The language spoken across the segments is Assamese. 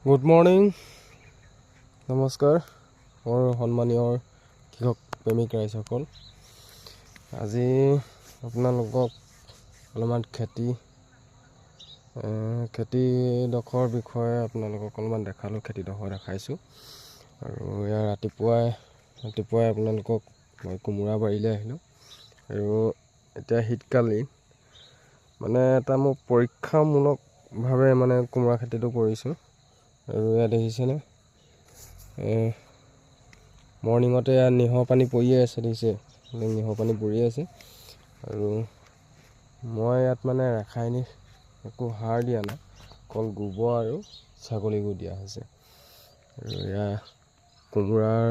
গুড মৰ্ণিং, নমস্কাৰ মোৰ সন্মানীয় কৃষক প্ৰেমিক ৰাইজসকল। আজি আপোনালোকক অলপমান খেতিডোখৰ বিষয়ে আপোনালোকক অলপমান দেখালোঁ, খেতিডোখৰ দেখাইছোঁ। আৰু ইয়াৰ ৰাতিপুৱাই আপোনালোকক মই কোমোৰা বাৰীলৈ আহিলোঁ। আৰু এতিয়া শীতকালীন মানে এটা মই পৰীক্ষামূলকভাৱে মানে কোমোৰা খেতিটো কৰিছোঁ। আৰু ইয়াত দেখিছেনে, মৰ্ণিঙতে ইয়াত নিহৰ পানী পৰিয়ে আছে, দেখিছে নিহৰ পানী পৰি আছে। আৰু মই ইয়াত মানে ৰাসায়নিক একো সাৰ দিয়া নাই, অকল গোবৰ আৰু ছাগলী গু দিয়া হৈছে। আৰু ইয়াৰ কোমোৰাৰ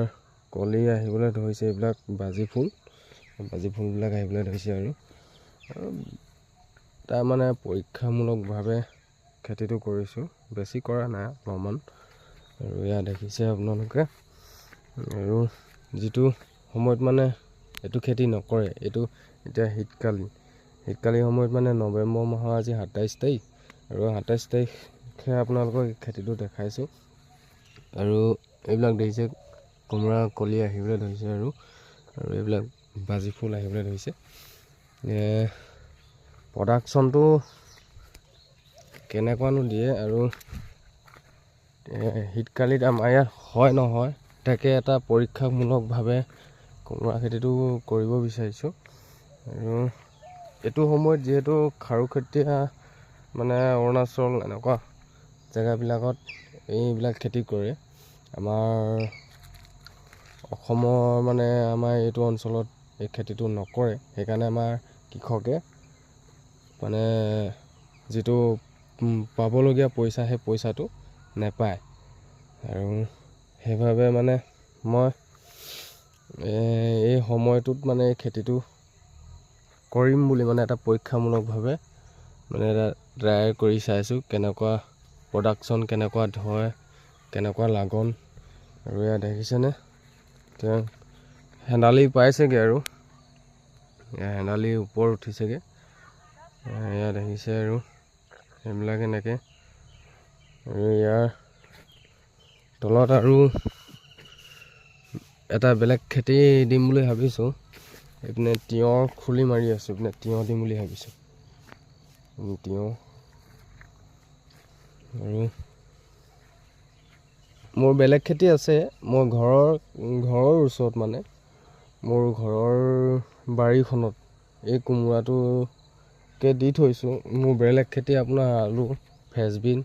কলি আহিবলৈ ধৰিছে, এইবিলাক বাজি ফুলবিলাক আহিবলৈ ধৰিছে। আৰু তাৰমানে পৰীক্ষামূলকভাৱে খেতিটো কৰিছোঁ, বেছি কৰা নাই অলপমান। আৰু এয়া দেখিছে আপোনালোকে। আৰু যিটো সময়ত মানে এইটো খেতি নকৰে, এইটো এতিয়া শীতকালীন সময়ত মানে নৱেম্বৰ মাহৰ আজি 27 তাৰিখ, আৰু 27 তাৰিখে আপোনালোকক খেতিটো দেখাইছোঁ। আৰু এইবিলাক দেখিছে কোমোৰা কলি আহিবলৈ ধৰিছে, আৰু এইবিলাক বাজি ফুল আহিবলৈ ধৰিছে। প্ৰডাকশ্যনটো কেনেকুৱানো দিয়ে আৰু শীতকালিত আমাৰ ইয়াত হয় নহয়, তাকে এটা পৰীক্ষামূলকভাৱে কোমোৰা খেতিটো কৰিব বিচাৰিছোঁ। আৰু এইটো সময়ত যিহেতু খাৰুখেতীয়া মানে অৰুণাচল এনেকুৱা জেগাবিলাকত এইবিলাক খেতি কৰে, আমাৰ অসমৰ মানে আমাৰ এইটো অঞ্চলত এই খেতিটো নকৰে। সেইকাৰণে আমাৰ কৃষকে মানে যিটো পাবলগীয়া পইচা, সেই পইচাটো নেপায়। আৰু সেইবাবে মানে মই এই সময়টোত মানে এই খেতিটো কৰিম বুলি মানে এটা পৰীক্ষামূলকভাৱে মানে এটা ট্ৰাই কৰি চাইছোঁ, কেনেকুৱা প্ৰডাকশ্যন, কেনেকুৱা হয়, কেনেকুৱা লাগন। আৰু এয়া দেখিছেনে, তেওঁ হেন্দালি পাইছেগৈ, আৰু হেন্দালি ওপৰত উঠিছেগৈ। এয়া দেখিছে, আৰু সেইবিলাক এনেকৈ। আৰু ইয়াৰ তলত আৰু এটা বেলেগ খেতি দিম বুলি ভাবিছোঁ। এইপিনে তিয়ঁহ খুলি মাৰি আছোঁ, এইপিনে তিয়ঁহ দিম বুলি ভাবিছোঁ, তিয়ঁহ। আৰু মোৰ বেলেগ খেতি আছে, মোৰ ঘৰৰ ওচৰত মানে মোৰ ঘৰৰ বাৰীখনত এই কোমোৰাটোকে দি থৈছোঁ। মোৰ বেলেগ খেতি আপোনাৰ আলু, ফ্ৰেঞ্চবিন,